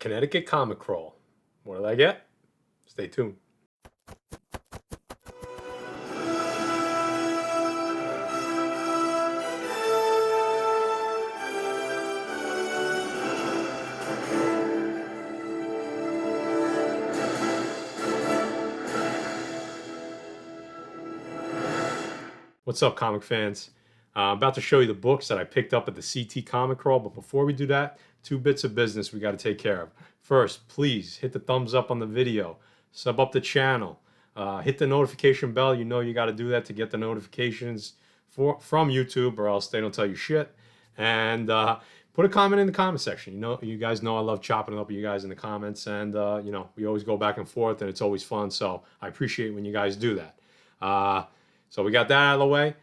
Connecticut Comic Crawl. What did I get? Stay tuned. What's up, comic fans? I'm about to show you the books that I picked up at the CT Comic Crawl, but before we do that, 2 bits of business we got to take care of. First, please hit the thumbs up on the video, sub up the channel, hit the notification bell. You know you got to do that to get the notifications from YouTube, or else they don't tell you shit. And put a comment in the comment section. You guys know I love chopping it up with you guys in the comments, and we always go back and forth, and it's always fun. So I appreciate when you guys do that. So we got that out of the way.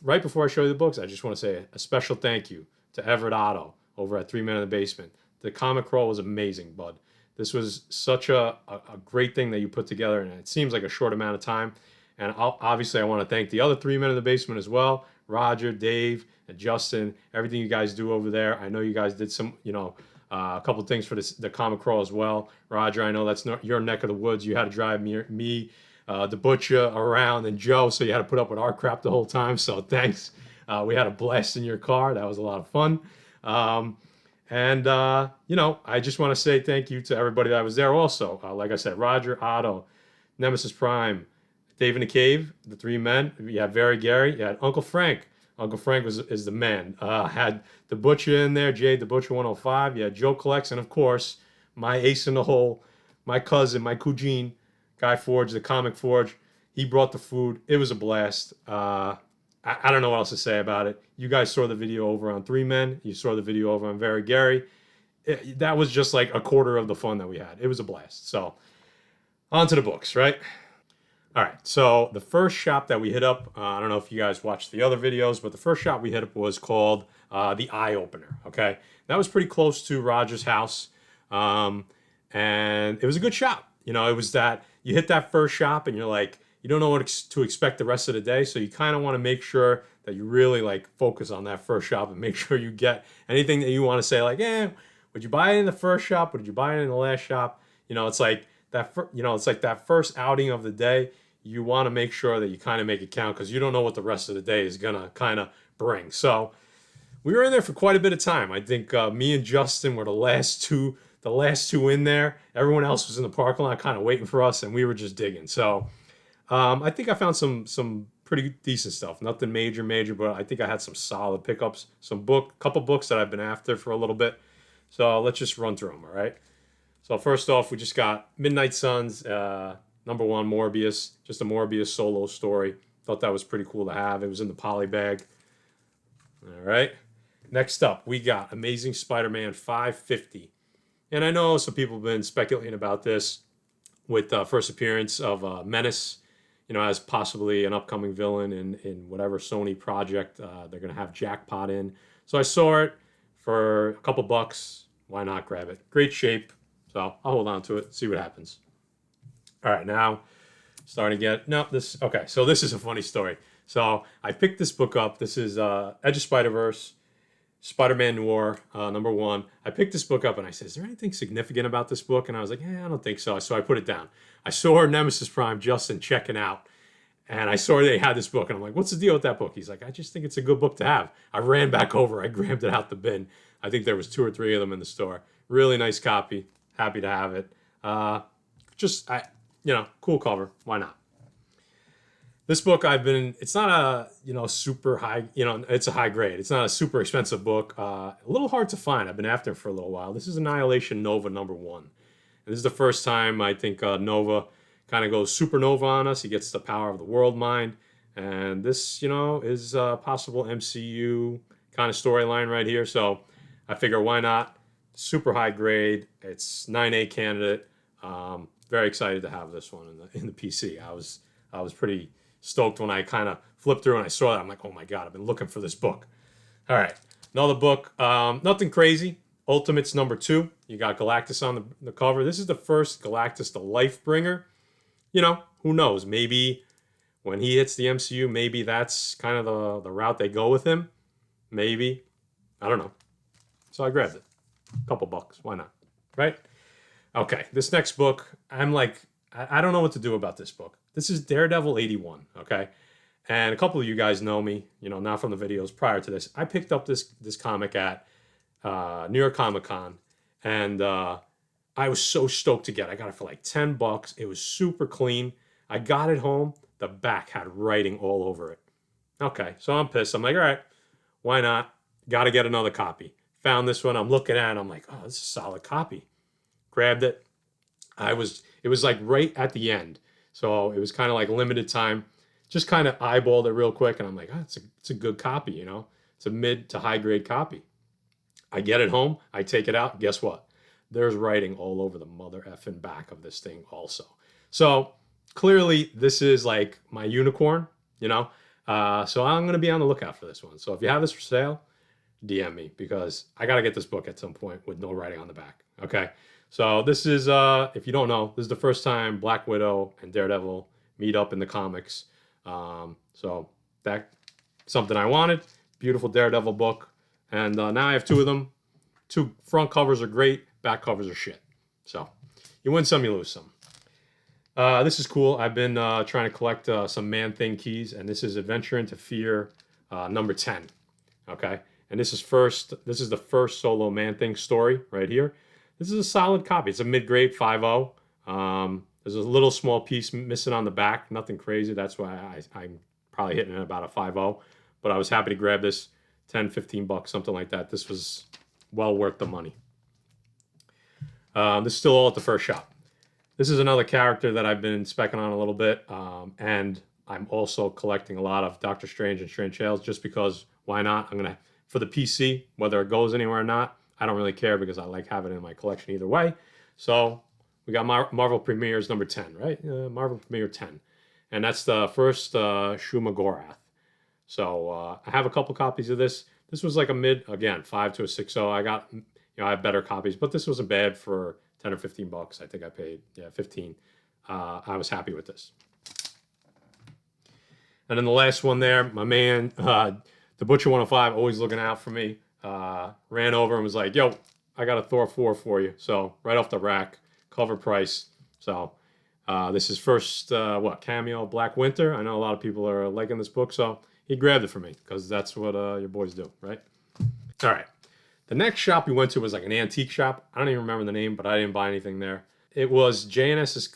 Right before I show you the books, I just want to say a special thank you to Otto over at 3 Men in the Basement. The comic crawl was amazing, bud. This was such a great thing that you put together, and it seems like a short amount of time. And obviously, I want to thank the other 3 Men in the Basement as well. Roger, Dave, and Justin, everything you guys do over there. I know you guys did some, a couple things for the comic crawl as well. Roger, I know that's not your neck of the woods. You had to drive me the butcher around, and Joe, so you had to put up with our crap the whole time. So thanks. We had a blast in your car. That was a lot of fun. I just want to say thank you to everybody that was there also. Like I said, Roger, Otto, Nemesis Prime, Dave in the Cave, the 3 Men. You had Very Gary. You had Uncle Frank. Uncle Frank is the man. Had the butcher in there, Jade the Butcher 105. You had Joe Collects, and of course, my ace in the hole, my cousin, my Kujin, Guy Forge, the Comic Forge. He brought the food. It was a blast. I don't know what else to say about it. You guys saw the video over on 3 Men. You saw the video over on Very Gary. That was just like a quarter of the fun that we had. It was a blast. So, on to the books, right? All right. So, the first shop that we hit up, I don't know if you guys watched the other videos, but the first shop we hit up was called The Eye Opener, okay? That was pretty close to Roger's house, and it was a good shop. It was that you hit that first shop and you're like, you don't know what to expect the rest of the day. So you kind of want to make sure that you really focus on that first shop and make sure you get anything that you want to say, like, would you buy it in the first shop? Or did you buy it in the last shop? It's like that, it's like that first outing of the day. You want to make sure that you kind of make it count, because you don't know what the rest of the day is going to kind of bring. So we were in there for quite a bit of time. I think me and Justin were the last two in there. Everyone else was in the parking lot kind of waiting for us, and we were just digging. So I think I found some pretty decent stuff. Nothing major, but I think I had some solid pickups. Couple books that I've been after for a little bit. So let's just run through them, all right? So first off, we just got Midnight Suns, #1 Morbius, just a Morbius solo story. Thought that was pretty cool to have. It was in the poly bag. All right. Next up, we got Amazing Spider-Man 550. And I know some people have been speculating about this with the first appearance of Menace, as possibly an upcoming villain in whatever Sony project they're going to have Jackpot in. So I saw it for a couple bucks. Why not grab it? Great shape. So I'll hold on to it, see what happens. All right, now starting to get, okay, so this is a funny story. So I picked this book up. This is Edge of Spider-Verse, Spider-Man Noir, #1. I picked this book up and I said, is there anything significant about this book? And I was like, I don't think so. So I put it down. I saw Nemesis Prime, Justin, checking out. And I saw they had this book. And I'm like, what's the deal with that book? He's like, I just think it's a good book to have. I ran back over. I grabbed it out the bin. I think there was 2 or 3 of them in the store. Really nice copy. Happy to have it. Cool cover. Why not? This book it's not a, super high, it's a high grade. It's not a super expensive book. A little hard to find. I've been after it for a little while. This is Annihilation Nova #1. And this is the first time I think Nova kind of goes supernova on us. He gets the power of the world mind. And this, is a possible MCU kind of storyline right here. So I figure, why not? Super high grade. It's 9A candidate. Very excited to have this one in the PC. I was pretty stoked when I kind of flipped through and I saw that. I'm like, oh my God, I've been looking for this book. All right, another book. Nothing crazy. Ultimates #2. You got Galactus on the cover. This is the first Galactus, the Lifebringer. Who knows? Maybe when he hits the MCU, maybe that's kind of the route they go with him. Maybe. I don't know. So I grabbed it. Couple bucks. Why not? right? Okay, this next book, I'm like, I don't know what to do about this book. This is Daredevil 81, okay? And a couple of you guys know me, not from the videos prior to this. I picked up this comic at New York Comic Con, and I was so stoked to get it. I got it for like $10. It was super clean. I got it home. The back had writing all over it. Okay, so I'm pissed. I'm like, all right, why not? Got to get another copy. Found this one. I'm looking at it. I'm like, oh, this is a solid copy. Grabbed it. It was like right at the end. So it was kind of like limited time. Just kind of eyeballed it real quick. And I'm like, oh, it's a good copy, It's a mid to high grade copy. I get it home. I take it out. Guess what? There's writing all over the mother effing back of this thing also. So clearly this is like my unicorn, So I'm going to be on the lookout for this one. So if you have this for sale, DM me because I got to get this book at some point with no writing on the back. Okay. So this is, if you don't know, this is the first time Black Widow and Daredevil meet up in the comics. So that's something I wanted. Beautiful Daredevil book. And now I have two of them. Two front covers are great. Back covers are shit. So you win some, you lose some. This is cool. I've been trying to collect some Man-Thing keys, and this is Adventure into Fear number 10. Okay, and this is the first solo Man-Thing story right here. This is a solid copy. It's a mid-grade 5.0. There's a little small piece missing on the back. Nothing crazy. That's why I'm probably hitting it about a 5.0. But I was happy to grab this. 10, 15 bucks, something like that. This was well worth the money. This is still all at the first shop. This is another character that I've been specking on a little bit, and I'm also collecting a lot of Doctor Strange and Strange Tales just because why not? For the PC, whether it goes anywhere or not, I don't really care because I like having it in my collection either way. So we got Marvel Premieres number 10, right? Marvel Premiere 10. And that's the first Shuma Gorath. So I have a couple copies of this. This was like a mid, again, 5 to a 6.0. I got, I have better copies, but this wasn't bad for 10 or 15 bucks. I think I paid, 15. I was happy with this. And then the last one there, my man, the Butcher 105, always looking out for me, ran over and was like, yo, I got a Thor 4 for you. So right off the rack, cover price. So this is first, cameo, Black Winter. I know a lot of people are liking this book, so he grabbed it for me because that's what your boys do, right? All right. The next shop we went to was like an antique shop. I don't even remember the name, but I didn't buy anything there. It was JNS's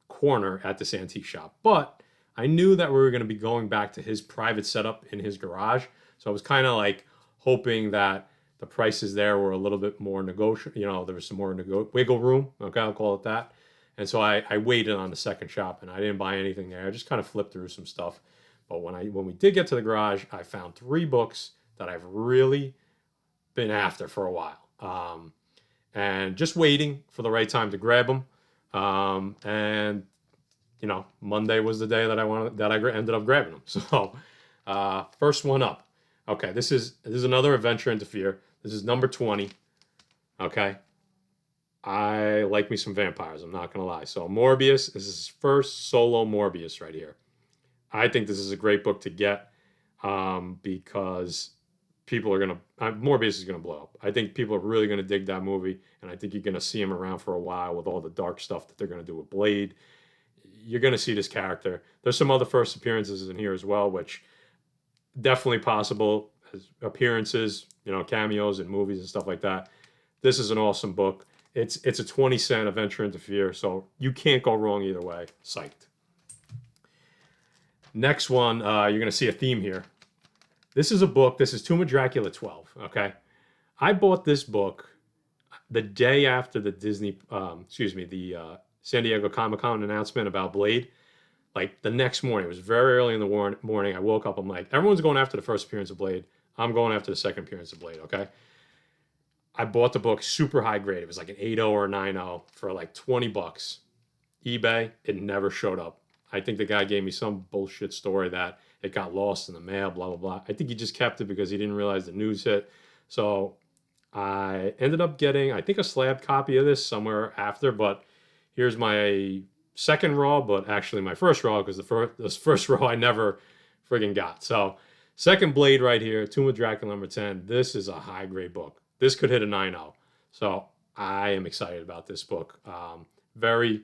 corner at this antique shop. But I knew that we were going to be going back to his private setup in his garage. So I was kind of like hoping that the prices there were a little bit more negotiable. There was some more wiggle room. Okay, I'll call it that. And so I waited on the second shop and I didn't buy anything there. I just kind of flipped through some stuff. But when we did get to the garage, I found 3 books that I've really been after for a while, and just waiting for the right time to grab them. And Monday was the day that I ended up grabbing them. So first one up. Okay, this is another Adventure into Fear. This is number 20. Okay, I like me some vampires. I'm not gonna lie. So Morbius. This is his first solo Morbius right here. I think this is a great book to get because people are going to, Morbius is going to blow up. I think people are really going to dig that movie, and I think you're going to see him around for a while with all the dark stuff that they're going to do with Blade. You're going to see this character. There's some other first appearances in here as well, which definitely possible as appearances, cameos in movies and stuff like that. This is an awesome book. It's a 20-cent Adventure into Fear, so you can't go wrong either way. Psyched. Next one, you're going to see a theme here. This is a book. This is Tomb of Dracula 12, okay? I bought this book the day after the San Diego Comic-Con announcement about Blade. Like the next morning. It was very early in the morning. I woke up. I'm like, everyone's going after the first appearance of Blade. I'm going after the second appearance of Blade, okay? I bought the book super high grade. It was like an 8.0 or a 9.0 for like 20 bucks. eBay, it never showed up. I think the guy gave me some bullshit story that it got lost in the mail, blah, blah, blah. I think he just kept it because he didn't realize the news hit. So I ended up getting, I think, a slab copy of this somewhere after, but here's my second raw, but actually my first raw because this first raw I never friggin' got. So second Blade right here, Tomb of Dracula number 10. This is a high grade book. This could hit a 9.0. So I am excited about this book. Very,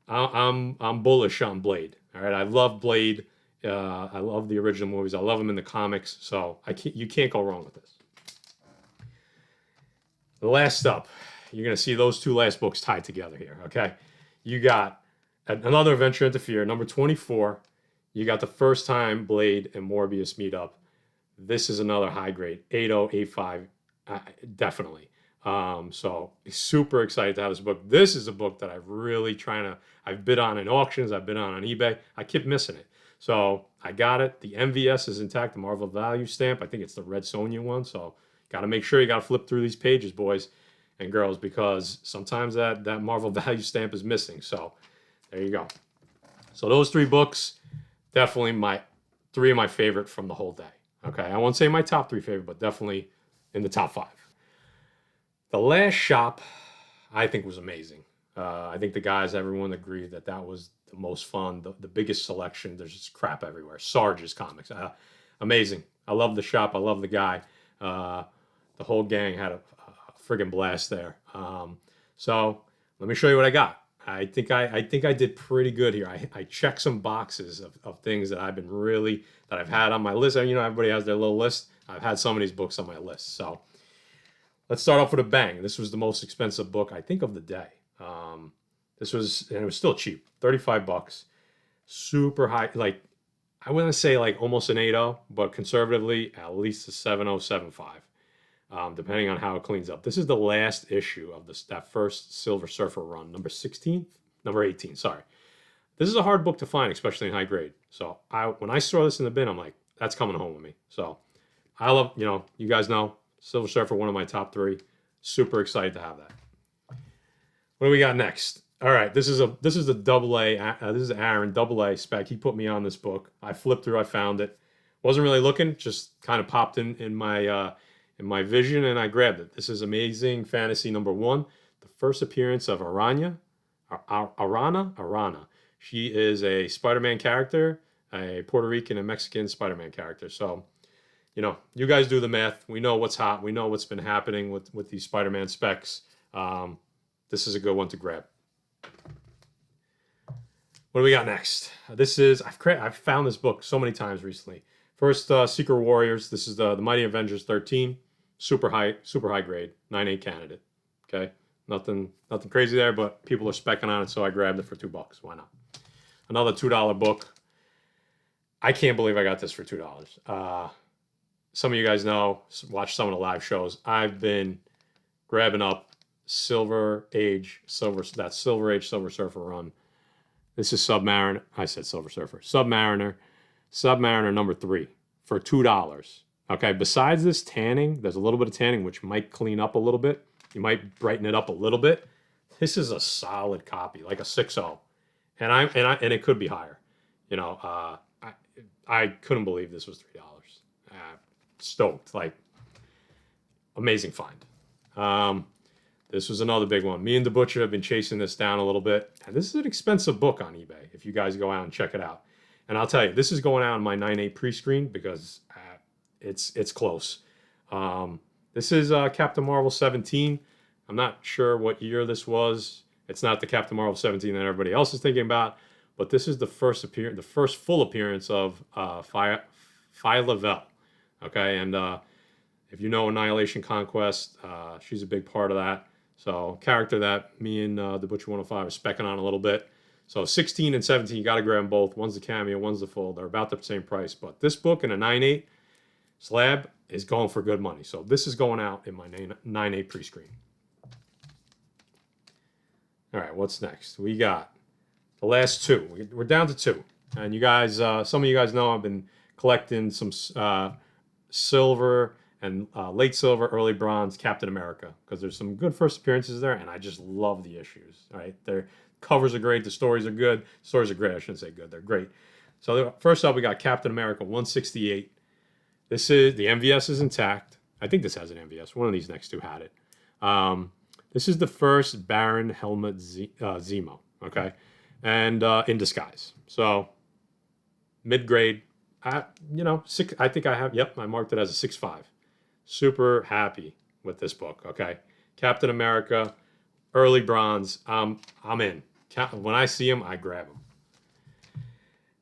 I'm bullish on Blade. All right, I love Blade. I love the original movies. I love them in the comics. So you can't go wrong with this. The last up, you're gonna see those two last books tied together here. Okay, you got another Adventure into Fear, number 24. You got the first time Blade and Morbius meet up. This is another high grade, 8085, definitely. So super excited to have this book. This is a book that I've bid on in auctions, I've bid on eBay. I keep missing it. So I got it. The MVS is intact, the Marvel Value stamp. I think it's the Red Sonja one. So got to make sure you got to flip through these pages, boys and girls, because sometimes that Marvel Value stamp is missing. So there you go. So those three books, definitely three of my favorite from the whole day. Okay, I won't say my top three favorite, but definitely in the top five. The last shop, I think, was amazing. I think everyone agreed that was the most fun, the biggest selection. There's just crap everywhere. Sarge's comics, amazing. I love the shop. I love the guy. The whole gang had a friggin' blast there. So let me show you what I got. I think I did pretty good here. I checked some boxes of things that I've had on my list. You know, everybody has their little list. I've had some of these books on my list. So let's start off with a bang. This was the most expensive book, I think, of the day. And it was still cheap, $35. Super high, like, I wouldn't say like almost an 8.0, but conservatively, at least a 7.075. Depending on how it cleans up. This is the last issue of that first Silver Surfer run, number 18, sorry. This is a hard book to find, especially in high grade. So when I saw this in the bin, I'm like, that's coming home with me. So I love, you guys know, Silver Surfer, one of my top three. Super excited to have that. What do we got next? All right, this is a double A. This is Aaron, double A spec. He put me on this book. I flipped through, I found it. Wasn't really looking, just kind of popped in my vision, and I grabbed it. This is Amazing Fantasy number 1, the first appearance of Arana. She is a Spider-Man character, a Puerto Rican and Mexican Spider-Man character. So, you guys do the math. We know what's hot. We know what's been happening with these Spider-Man specs. This is a good one to grab. What do we got next? I've found this book so many times recently. First, Secret Warriors. This is the Mighty Avengers 13. Super high grade, 9.8 candidate. Okay, nothing crazy there, but people are specking on it, so I grabbed it for $2. Why not? Another $2 book. I can't believe I got this for $2. Some of you guys know, watch some of the live shows. I've been grabbing up Silver Age Silver Surfer run. This is Submariner. I said Silver Surfer. Submariner number 3 for $2. Okay, besides this tanning, there's a little bit of tanning which might clean up a little bit. You might brighten it up a little bit. This is a solid copy, like a 6.0, and it could be higher. I couldn't believe this was $3. Stoked, like, amazing find. This was another big one. Me and the Butcher have been chasing this down a little bit, and this is an expensive book on eBay if you guys go out and check it out. And I'll tell you, this is going out on my 9.8 pre-screen because it's close. This is Captain Marvel 17. I'm not sure what year this was. It's not the Captain Marvel 17 that everybody else is thinking about, but this is the first full appearance of Phyla-Vell. Okay, and if you know Annihilation Conquest, she's a big part of that. So character that me and the Butcher 105 are specking on a little bit. So 16 and 17, you got to grab them both. One's the cameo, one's the full. They're about the same price. But this book in a 9.8 slab is going for good money. So this is going out in my 9.8 pre-screen. All right, what's next? We got the last two. We're down to 2. And you guys, some of you guys know I've been collecting some silver and late silver, early bronze Captain America because there's some good first appearances there, and I just love the issues. All right, their covers are great, the stories are good. Stories are great. I shouldn't say good; they're great. So first up, we got Captain America 168. This is the MVS is intact. I think this has an MVS. One of these next two had it. This is the first Baron Helmut Zemo. Okay, and in disguise. So mid grade. I think I have. Yep, I marked it as a 6.5. Super happy with this book. Okay, Captain America. early bronze. I'm in. When I see them, I grab them.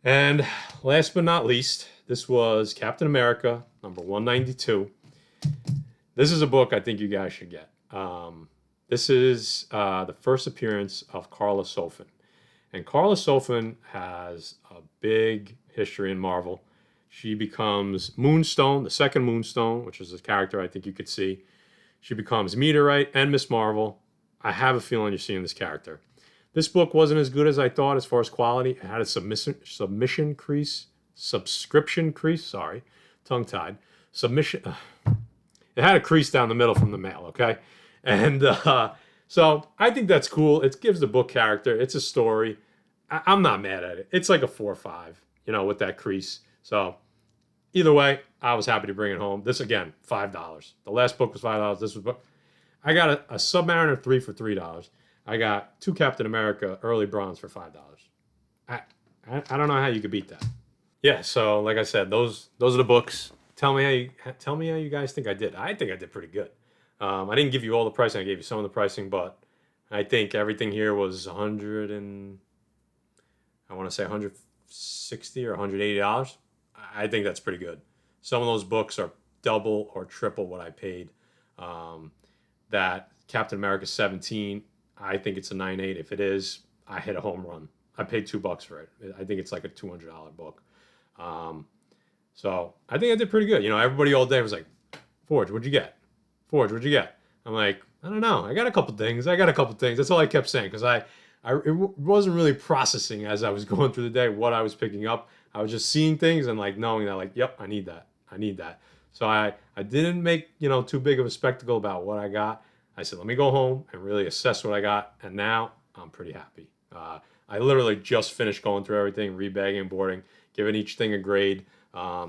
And last but not least, this was Captain America, number 192. This is a book I think you guys should get. This is the first appearance of Carla Sofin. And Carla Sofin has a big history in Marvel. She becomes Moonstone, the second Moonstone, which is a character I think you could see. She becomes Meteorite and Miss Marvel. I have a feeling you're seeing this character. This book wasn't as good as I thought as far as quality. It had a subscription crease, tongue-tied. It had a crease down the middle from the mail, okay? And so I think that's cool. It gives the book character. It's a story. I'm not mad at it. It's like a 4 or 5, with that crease. So either way, I was happy to bring it home. This, again, $5. The last book was $5. This was I got a Submariner 3 for $3. I got 2 Captain America early bronze for $5. I don't know how you could beat that. Yeah, so like I said, those are the books. Tell me how you guys think I did. I think I did pretty good. I didn't give you all the pricing. I gave you some of the pricing, but I think everything here was I want to say $160 or $180. I think that's pretty good. Some of those books are double or triple what I paid. That Captain America 17, I think it's a 9.8. If it is, I hit a home run. I paid $2 for it. I think it's like a $200 book. So I think I did pretty good. Everybody all day was like, Forge, what'd you get? Forge, what'd you get? I'm like, I don't know. I got a couple things. That's all I kept saying because I wasn't really processing as I was going through the day what I was picking up. I was just seeing things and like knowing that like, yep, I need that. So I didn't make, too big of a spectacle about what I got. I said, let me go home and really assess what I got. And now I'm pretty happy. I literally just finished going through everything, rebagging, boarding, giving each thing a grade. Yeah,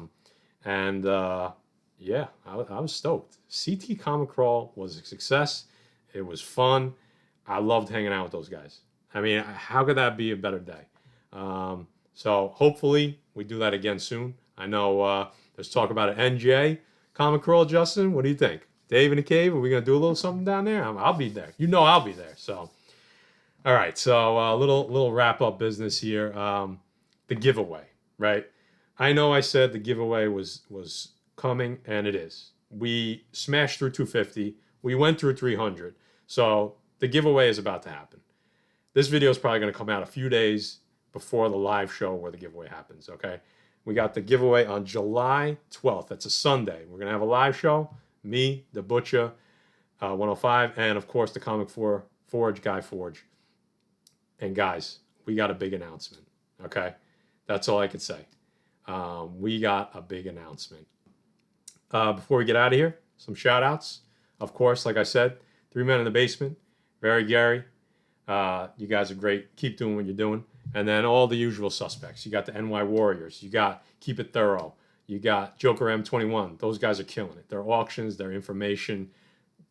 I was stoked. CT Comic Crawl was a success. It was fun. I loved hanging out with those guys. I mean, how could that be a better day? So hopefully we do that again soon. I know there's talk about an NJ Comic Crawl, Justin. What do you think? Dave in the cave? Are we going to do a little something down there? I'll be there. I'll be there. So, all right. So little wrap-up business here. The giveaway, right? I know I said the giveaway was coming, and it is. We smashed through 250. We went through 300. So the giveaway is about to happen. This video is probably going to come out a few days before the live show where the giveaway happens, okay? We got the giveaway on July 12th. That's a Sunday. We're going to have a live show. Me, the Butcher, 105, and of course the Comic Forge, Guy Forge. And guys, we got a big announcement, okay? That's all I could say. We got a big announcement. Before we get out of here, some shout outs. Of course, like I said, 3 Men in the Basement, Very Gary. You guys are great. Keep doing what you're doing. And then all the usual suspects. You got the NY Warriors. You got Keep It Thorough. You got Joker M21. Those guys are killing it. Their auctions, their information,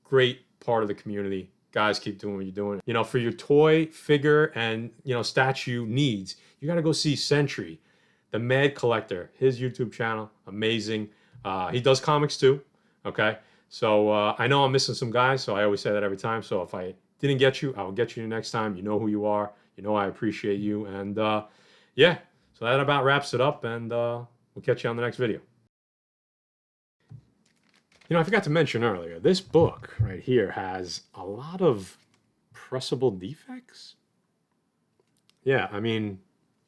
great part of the community. Guys, keep doing what you're doing. For your toy, figure, and, statue needs, you got to go see Sentry, the Mad Collector. His YouTube channel, amazing. He does comics too, okay? So I know I'm missing some guys, so I always say that every time. So if I didn't get you, I will get you next time. You know who you are. I appreciate you. And yeah, so that about wraps it up, and we'll catch you on the next video. I forgot to mention earlier, this book right here has a lot of pressable defects. Yeah, I mean,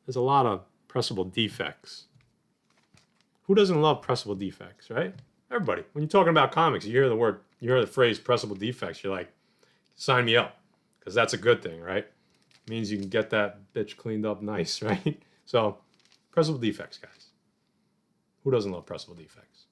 there's a lot of pressable defects. Who doesn't love pressable defects, right? Everybody. When you're talking about comics, you hear the phrase pressable defects, you're like, sign me up, because that's a good thing, right? It means you can get that bitch cleaned up nice, right? So, pressable defects, guys. Who doesn't love pressable defects?